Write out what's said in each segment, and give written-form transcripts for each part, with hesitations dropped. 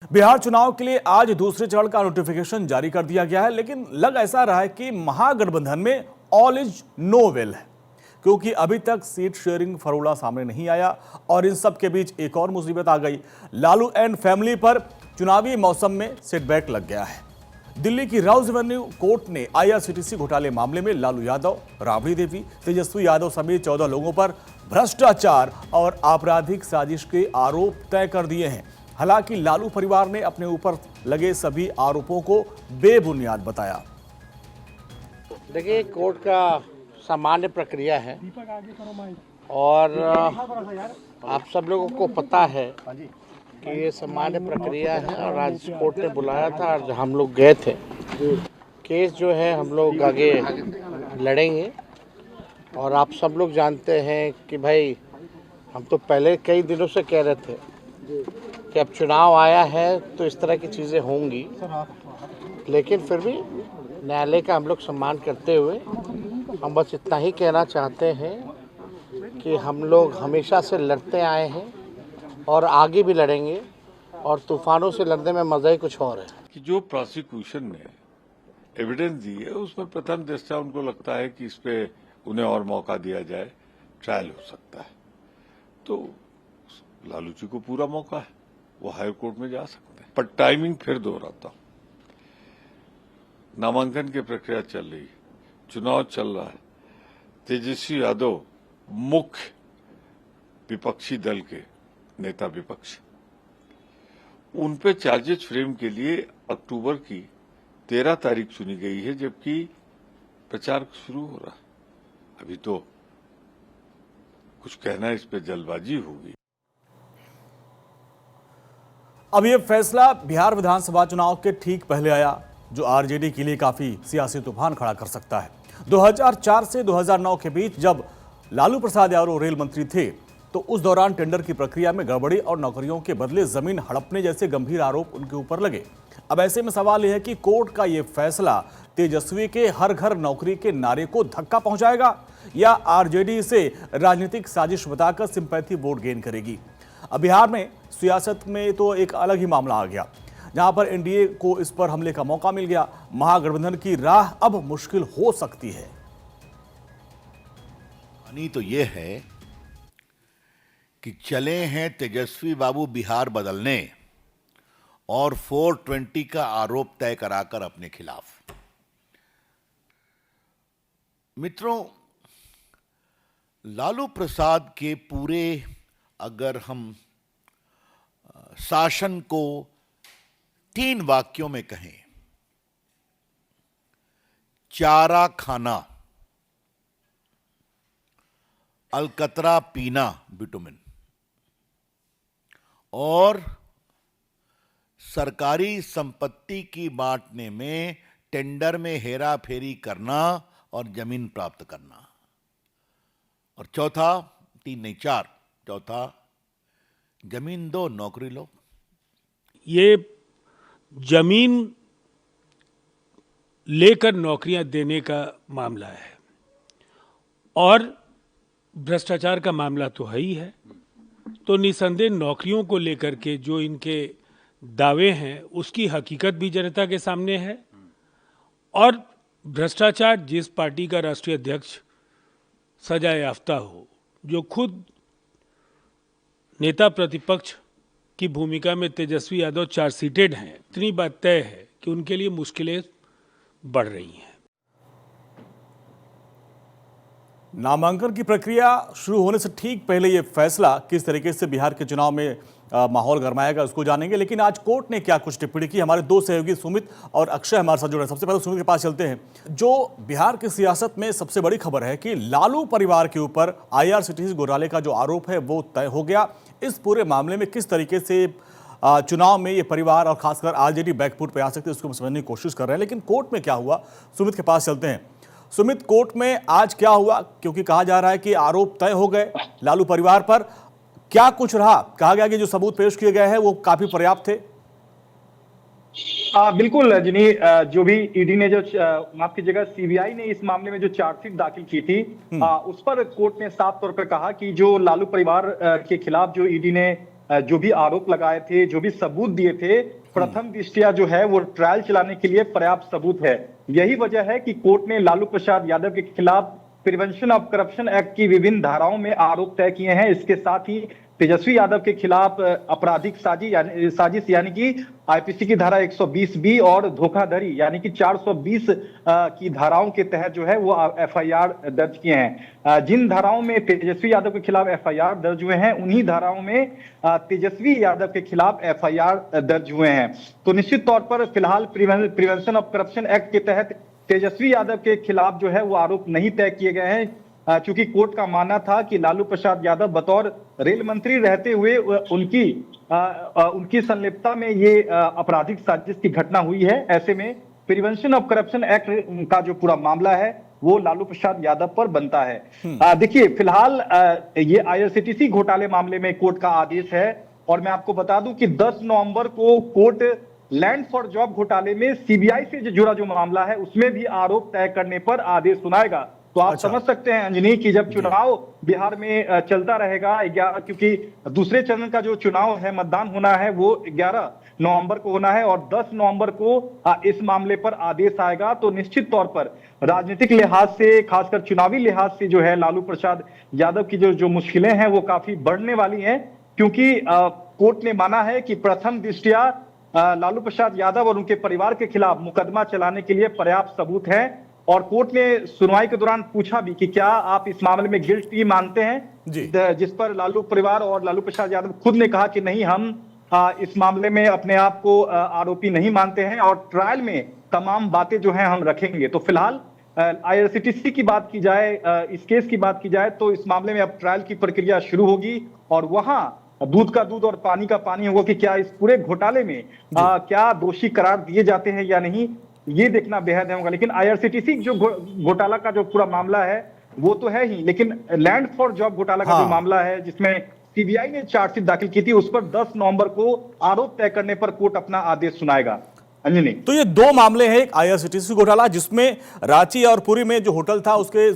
बिहार चुनाव के लिए आज दूसरे चरण का नोटिफिकेशन जारी कर दिया गया है, लेकिन लग ऐसा रहा है कि महागठबंधन में ऑल इज नो वेल है, क्योंकि अभी तक सीट शेयरिंग फॉर्मूला सामने नहीं आया और इन सब के बीच एक और मुसीबत आ गई। लालू एंड फैमिली पर चुनावी मौसम में सेटबैक लग गया है। दिल्ली की राउज एवेन्यू कोर्ट ने आईआरसीटीसी घोटाले मामले में लालू यादव, राबड़ी देवी, तेजस्वी यादव समेत 14 लोगों पर भ्रष्टाचार और आपराधिक साजिश के आरोप तय कर दिए हैं। हालांकि लालू परिवार ने अपने ऊपर लगे सभी आरोपों को बेबुनियाद बताया। देखिए, कोर्ट का सामान्य प्रक्रिया है और आप सब लोगों को पता है कि ये सामान्य प्रक्रिया है और आज कोर्ट ने बुलाया था और हम लोग गए थे। केस जो है हम लोग आगे लड़ेंगे और आप सब लोग जानते हैं कि भाई हम तो पहले कई दिनों से कह रहे थे कि अब चुनाव आया है तो इस तरह की चीज़ें होंगी, लेकिन फिर भी न्यायालय का हम लोग सम्मान करते हुए हम बस इतना ही कहना चाहते हैं कि हम लोग हमेशा से लड़ते आए हैं और आगे भी लड़ेंगे और तूफानों से लड़ने में मज़ा ही कुछ और है। कि जो प्रोसिक्यूशन ने एविडेंस दी है उसमें प्रथम दृष्टया उनको लगता है कि इस पे उन्हें और मौका दिया जाए, ट्रायल हो सकता है, तो लालू जी को पूरा मौका है, वो हाई कोर्ट में जा सकते हैं। पर टाइमिंग फिर दोहराता हूं, नामांकन की प्रक्रिया चल रही है, चुनाव चल रहा है, तेजस्वी यादव मुख्य विपक्षी दल के नेता विपक्ष, उन पे चार्जेस फ्रेम के लिए अक्टूबर की 13 तारीख चुनी गई है, जबकि प्रचार शुरू हो रहा है। अभी तो कुछ कहना इस पे जल्दबाजी होगी। अब यह फैसला बिहार विधानसभा चुनाव के ठीक पहले आया, जो आरजेडी के लिए काफी सियासी तूफान खड़ा कर सकता है। 2004 से 2009 के बीच जब लालू प्रसाद यादव रेल मंत्री थे, तो उस दौरान टेंडर की प्रक्रिया में गड़बड़ी और नौकरियों के बदले जमीन हड़पने जैसे गंभीर आरोप उनके ऊपर लगे। अब ऐसे में सवाल यह है कि कोर्ट का यह फैसला तेजस्वी के हर घर नौकरी के नारे को धक्का पहुंचाएगा या आरजेडी से राजनीतिक साजिश बताकर सिंपैथी वोट गेन करेगी। अब बिहार में सियासत में तो एक अलग ही मामला आ गया, जहां पर एनडीए को इस पर हमले का मौका मिल गया। महागठबंधन की राह अब मुश्किल हो सकती है। तो यह है कि चले हैं तेजस्वी बाबू बिहार बदलने और 420 का आरोप तय कराकर अपने खिलाफ। मित्रों, लालू प्रसाद के पूरे अगर हम शासन को 3 वाक्यों में कहें, चारा खाना, अलकतरा पीना बिटुमिन और सरकारी संपत्ति की बांटने में टेंडर में हेरा फेरी करना और जमीन प्राप्त करना, और चौथा, 3 नहीं 4, चौथा जमीन दो नौकरी लो। ये जमीन लेकर नौकरियां देने का मामला है और भ्रष्टाचार का मामला तो है ही है, तो निसंदेह नौकरियों को लेकर के जो इनके दावे हैं उसकी हकीकत भी जनता के सामने है। और भ्रष्टाचार जिस पार्टी का राष्ट्रीय अध्यक्ष सजा याफ्ता हो, जो खुद नेता प्रतिपक्ष की भूमिका में तेजस्वी यादव चार्जशीटेड हैं, इतनी बात तय है कि उनके लिए मुश्किलें बढ़ रही हैं। नामांकन की प्रक्रिया शुरू होने से ठीक पहले यह फैसला किस तरीके से बिहार के चुनाव में माहौल गरमाएगा, उसको जानेंगे। लेकिन आज कोर्ट ने क्या कुछ टिप्पणी की, हमारे 2 सहयोगी सुमित और अक्षय हमारे साथ जुड़े हैं। सबसे पहले सुमित के पास चलते हैं। जो बिहार की सियासत में सबसे बड़ी खबर है कि लालू परिवार के ऊपर आईआरसीटीसी घोटाले का जो आरोप है वो तय हो गया। इस पूरे मामले में किस तरीके से चुनाव में ये परिवार और खासकर आरजेडी बैकफुट पे आ सकते हैं, उसको समझने की कोशिश कर रहे हैं। लेकिन कोर्ट में क्या हुआ, सुमित के पास चलते हैं। सुमित, कोर्ट में आज क्या हुआ, क्योंकि कहा जा रहा है कि आरोप तय हो गए लालू परिवार पर, क्या कुछ रहा? कहा गया कि जो सबूत पेश किए गए हैं वो काफी पर्याप्त थे। बिल्कुल जिनी, जो भी ईडी ने जो माफ कीजिएगा सीबीआई ने इस मामले में जो चार्जशीट दाखिल की थी, उस पर कोर्ट ने साफ तौर पर कहा कि जो लालू परिवार के खिलाफ जो ईडी ने जो भी आरोप लगाए थे, जो भी सबूत दिए थे, प्रथम दृष्टया जो है वो ट्रायल चलाने के लिए पर्याप्त सबूत है। यही वजह है कि कोर्ट ने लालू प्रसाद यादव के खिलाफ प्रिवेंशन ऑफ करप्शन एक्ट की विभिन्न धाराओं में आरोप तय किए हैं। इसके साथ ही तेजस्वी यादव के खिलाफ आपराधिक साजिश यानी कि आईपीसी की धारा 120 बी और धोखाधड़ी यानी कि 420 की धाराओं के तहत जो है वो एफआईआर दर्ज किए हैं। जिन धाराओं में तेजस्वी यादव के खिलाफ एफआईआर दर्ज हुए हैं, उन्हीं धाराओं में तेजस्वी यादव के खिलाफ एफआईआर दर्ज हुए हैं। तो निश्चित तौर पर फिलहाल प्रिवेंशन ऑफ करप्शन एक्ट के तहत तेजस्वी यादव के खिलाफ जो है वो आरोप नहीं तय किए गए हैं, चूंकि कोर्ट का मानना था कि लालू प्रसाद यादव बतौर रेल मंत्री रहते हुए उनकी संलिप्तता में ये आपराधिक साजिश की घटना हुई है। ऐसे में प्रिवेंशन ऑफ करप्शन एक्ट का जो पूरा मामला है वो लालू प्रसाद यादव पर बनता है। देखिए, फिलहाल ये आईआरसीटीसी घोटाले मामले में कोर्ट का आदेश है और मैं आपको बता दूं कि 10 नवंबर को कोर्ट लैंड फॉर जॉब घोटाले में सीबीआई से जुड़ा जो मामला है उसमें भी आरोप तय करने पर आदेश सुनाएगा। तो आप समझ सकते हैं अंजनी कि जब चुनाव बिहार में चलता रहेगा 11, क्योंकि दूसरे चरण का जो चुनाव है, मतदान होना है, वो 11 नवंबर को होना है और 10 नवंबर को इस मामले पर आदेश आएगा। तो निश्चित तौर पर राजनीतिक लिहाज से, खासकर चुनावी लिहाज से जो है लालू प्रसाद यादव की जो मुश्किलें हैं वो काफी बढ़ने वाली हैं, क्योंकि कोर्ट ने माना है कि प्रथम दृष्टया लालू प्रसाद यादव और उनके परिवार के खिलाफ मुकदमा चलाने के लिए पर्याप्त सबूत है। और कोर्ट ने सुनवाई के दौरान पूछा भी कि क्या आप इस मामले में गिल्टी मानते हैं, जिस पर लालू परिवार और लालू प्रसाद यादव खुद ने कहा कि नहीं, हम इस मामले में अपने आप को आरोपी नहीं मानते हैं और ट्रायल में तमाम बातें जो हैं हम रखेंगे। तो फिलहाल आईआरसीटीसी की बात की जाए, इस केस की बात की जाए तो इस मामले में अब ट्रायल की प्रक्रिया शुरू होगी और वहां दूध का दूध और पानी का पानी होगा कि क्या इस पूरे घोटाले में क्या दोषी करार दिए जाते हैं या नहीं, ये देखना बेहद होगा। लेकिन आईआरसीटीसी जो घोटाला का जो पूरा मामला है वो तो है ही, लेकिन लैंड फॉर जॉब घोटाला का जो मामला है जिसमें सीबीआई ने चार्जशीट दाखिल की थी, उस पर 10 नवंबर को आरोप तय करने पर कोर्ट अपना आदेश सुनाएगा। अंजनी, तो ये दो मामले हैं, एक आईआरसीटीसी घोटाला जिसमें रांची और पुरी में जो होटल था उसके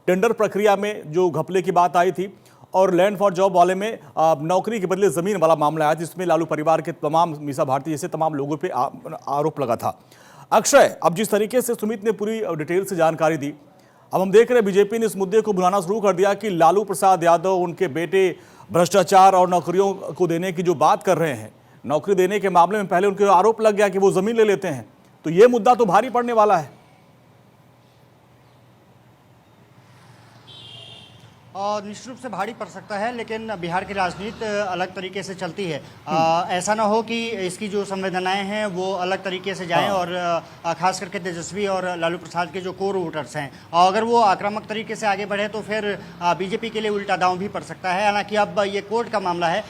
टेंडर प्रक्रिया में जो घपले की बात आई थी, और लैंड फॉर जॉब वाले में नौकरी के बदले जमीन वाला मामला आया जिसमें लालू परिवार के तमाम, मीसा भारती जैसे तमाम लोगों पे आरोप लगा था। अक्षय, अब जिस तरीके से सुमित ने पूरी डिटेल से जानकारी दी, अब हम देख रहे हैं बीजेपी ने इस मुद्दे को बुलाना शुरू कर दिया कि लालू प्रसाद यादव, उनके बेटे भ्रष्टाचार और नौकरियों को देने की जो बात कर रहे हैं, नौकरी देने के मामले में पहले उनके आरोप लग गया कि वो जमीन ले लेते हैं, तो ये मुद्दा तो भारी पड़ने वाला है। और निश्चित रूप से भारी पड़ सकता है, लेकिन बिहार की राजनीति अलग तरीके से चलती है। ऐसा ना हो कि इसकी जो संवेदनाएं हैं वो अलग तरीके से जाएं और खास करके तेजस्वी और लालू प्रसाद के जो कोर वोटर्स हैं, और अगर वो आक्रामक तरीके से आगे बढ़े तो फिर बीजेपी के लिए उल्टा दांव भी पड़ सकता है। हालांकि अब ये कोर्ट का मामला है,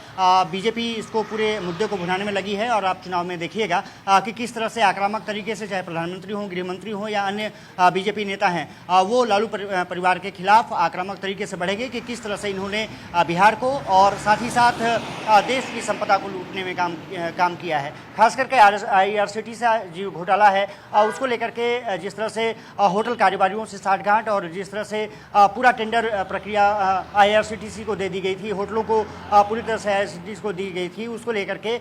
बीजेपी इसको पूरे मुद्दे को भुनाने में लगी है और आप चुनाव में देखिएगा कि किस तरह से आक्रामक तरीके से, चाहे प्रधानमंत्री हों, गृह मंत्री हों या अन्य बीजेपी नेता हैं, वो लालू परिवार के खिलाफ आक्रामक तरीके से बढ़े कि किस तरह से इन्होंने बिहार को और साथ ही साथ देश की संपदा को लूटने में काम किया है। खास करके आईआरसीटीसी जो घोटाला है उसको लेकर के जिस तरह से होटल कारोबारियों से साठगांठ और जिस तरह से पूरा टेंडर प्रक्रिया आईआरसीटीसी को दे दी गई थी, होटलों को पूरी तरह से आईआरसीटीसी को दी गई थी, उसको लेकर के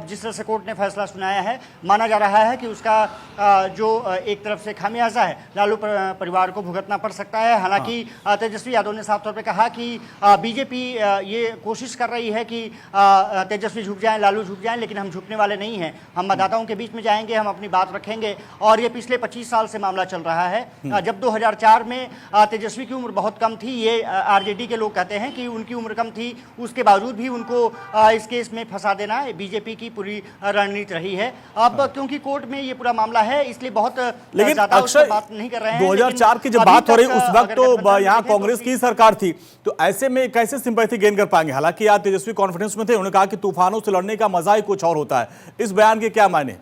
जिस तरह से कोर्ट ने फैसला सुनाया है, माना जा रहा है कि उसका जो एक तरफ से खामियाजा है लालू परिवार को भुगतना पड़ सकता है। हालांकि तेजस्वी यादव ने साफ तौर पर कहा कि बीजेपी ये कोशिश कर रही है कि तेजस्वी झुक जाएं, लालू झुक जाएं, लेकिन हम झुकने वाले नहीं हैं। हम मतदाताओं के बीच में जाएंगे, हम अपनी बात रखेंगे। और ये पिछले 25 साल से मामला चल रहा है। जब 2004 में तेजस्वी की उम्र बहुत कम थी, ये आरजेडी के लोग कहते हैं कि उनकी उम्र कम थी, उसके बावजूद भी उनको इस केस में फंसा देना बीजेपी की पूरी रणनीति रही है। अब क्योंकि कोर्ट में ये पूरा मामला है, इसलिए बहुत ज्यादा उस पर बात नहीं कर रहे हैं। 2004 की जब बात हो रही उस वक्त तो यहाँ कांग्रेस की सरकार थी, तो ऐसे में कैसे सिंपैथी गेन कर पाएंगे? हालांकि आज तेजस्वी कॉन्फ्रेंस में थे, उन्होंने कहा कि तूफानों से लड़ने का मजा ही कुछ और होता है। इस बयान के क्या मायने?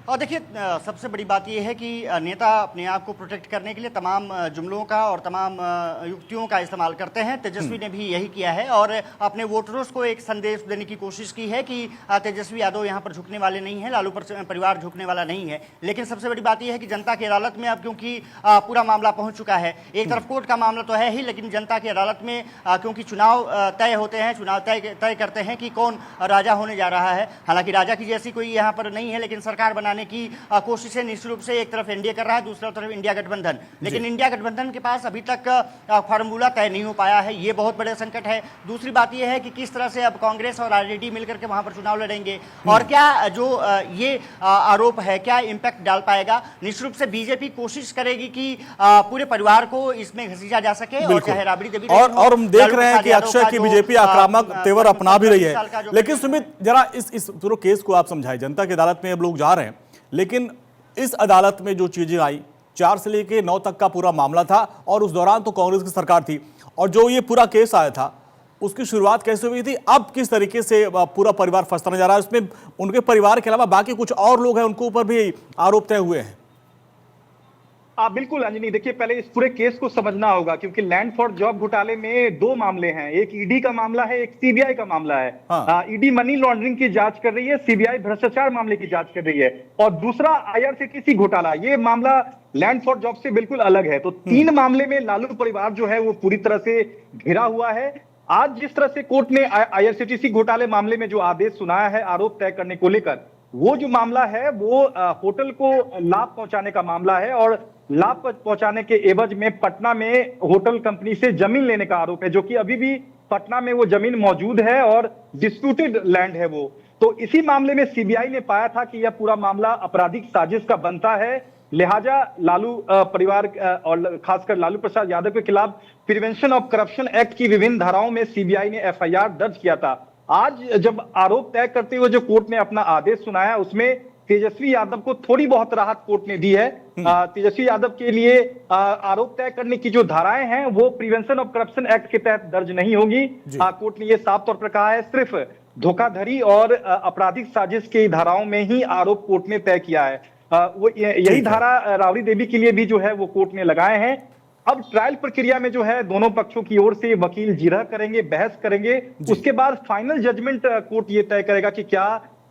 और देखिए सबसे बड़ी बात यह है कि नेता अपने आप को प्रोटेक्ट करने के लिए तमाम जुमलों का और तमाम युक्तियों का इस्तेमाल करते हैं। तेजस्वी ने भी यही किया है और अपने वोटर्स को एक संदेश देने की कोशिश की है कि तेजस्वी यादव यहाँ पर झुकने वाले नहीं हैं, लालू परिवार झुकने वाला नहीं है। लेकिन सबसे बड़ी बात यह है कि जनता की अदालत में अब क्योंकि पूरा मामला पहुँच चुका है, एक तरफ कोर्ट का मामला तो है ही, लेकिन जनता की अदालत में क्योंकि चुनाव तय होते हैं, चुनाव तय करते हैं कि कौन राजा होने जा रहा है। हालांकि राजा की जैसी कोई यहाँ पर नहीं है, लेकिन सरकार बनाने की कोशिशें निश्चित रूप से एक तरफ एनडीए कर रहा है, दूसरी तरफ इंडिया गठबंधन। लेकिन इंडिया गठबंधन के पास अभी तक फार्मूला तय नहीं हो पाया है, ये बहुत बड़े संकट है। दूसरी बात यह है कि किस तरह से अब कांग्रेस और आरजेडी मिलकर के वहां पर चुनाव लड़ेंगे और क्या जो ये आरोप है क्या इंपैक्ट डाल पाएगा। निश्चित रूप से बीजेपी कोशिश करेगी कि पूरे परिवार को इसमें घसीटा जा सके और चाहे राबड़ी देवी और हम देख रहे हैं कि अक्षय की बीजेपी आक्रामक तेवर अपना भी रही है। लेकिन सुमित, जरा इस पूरे केस को आप समझाएं। जनता की अदालत में अब लोग जा रहे हैं, लेकिन इस अदालत में जो चीजें आई, 4 से लेकर 9 तक का पूरा मामला था और उस दौरान तो कांग्रेस की सरकार थी, और जो ये पूरा केस आया था उसकी शुरुआत कैसे हुई थी, अब किस तरीके से पूरा परिवार फंसता जा रहा है, उसमें उनके परिवार के अलावा बाकी कुछ और लोग हैं, उनको ऊपर भी आरोप तय हुए हैं। बिल्कुल अंजनी, देखिए पहले इस पूरे केस को समझना होगा, क्योंकि लैंड फॉर जॉब घोटाले में 2 मामले हैं, एक ईडी का मामला है, एक सीबीआई का मामला है। हाँ। ईडी मनी लॉन्ड्रिंग की जांच कर रही है, सीबीआई भ्रष्टाचार मामले की जांच कर रही है, और दूसरा आईआरसीटीसी घोटाला। ये मामला लैंड फॉर जॉब से बिल्कुल अलग है। तो 3 मामले में लालू परिवार जो है वो पूरी तरह से घिरा हुआ है। आज जिस तरह से कोर्ट ने आईआरसीटीसी घोटाले मामले में जो आदेश सुनाया है आरोप तय करने को लेकर, वो जो मामला है वो होटल को लाभ पहुंचाने का मामला है, और लाभ पहुंचाने के एवज में पटना में होटल कंपनी से जमीन लेने का आरोप है, जो कि अभी भी पटना में वो जमीन मौजूद है और डिस्प्यूटेड लैंड है वो। तो इसी मामले में सीबीआई ने पाया था कि यह पूरा मामला आपराधिक साजिश का बनता है, लिहाजा लालू परिवार और खासकर लालू प्रसाद यादव के खिलाफ प्रिवेंशन ऑफ करप्शन एक्ट की विभिन्न धाराओं में सीबीआई ने एफआईआर दर्ज किया था। आज जब आरोप तय करते हुए जो कोर्ट ने अपना आदेश सुनाया, उसमें तेजस्वी यादव को थोड़ी बहुत राहत कोर्ट ने दी है। तेजस्वी यादव के लिए आरोप तय करने की जो धाराएं हैं वो प्रिवेंशन ऑफ करप्शन एक्ट के तहत दर्ज नहीं होगी। कोर्ट ने ये साफ तौर पर कहा है, सिर्फ धोखाधड़ी और आपराधिक साजिश की धाराओं में ही आरोप कोर्ट ने तय किया है। वो यही धारा राबड़ी देवी के लिए भी जो है वो कोर्ट ने लगाए हैं। अब ट्रायल प्रक्रिया में जो है दोनों पक्षों की ओर से वकील जिरह करेंगे, बहस करेंगे, उसके बाद फाइनल जजमेंट कोर्ट ये तय करेगा कि क्या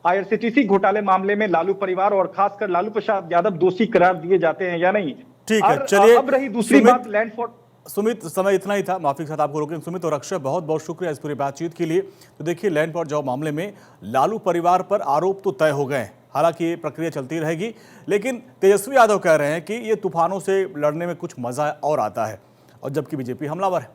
आईआरसीटीसी घोटाले मामले में लालू परिवार और खासकर लालू प्रसाद यादव दोषी करार दिए जाते हैं या नहीं। ठीक है, चलिए। अब रही दूसरी बात लैंड फॉर सुमित, समय इतना ही था, माफी के साथ आपको रोकें। सुमित और अक्षय, बहुत बहुत शुक्रिया इस पूरी बातचीत के लिए। तो देखिए, लैंड फॉर जॉब मामले में लालू परिवार पर आरोप तो तय हो गए, हालांकि ये प्रक्रिया चलती रहेगी, लेकिन तेजस्वी यादव कह रहे हैं कि ये तूफानों से लड़ने में कुछ मजा और आता है, और जबकि बीजेपी हमलावर है।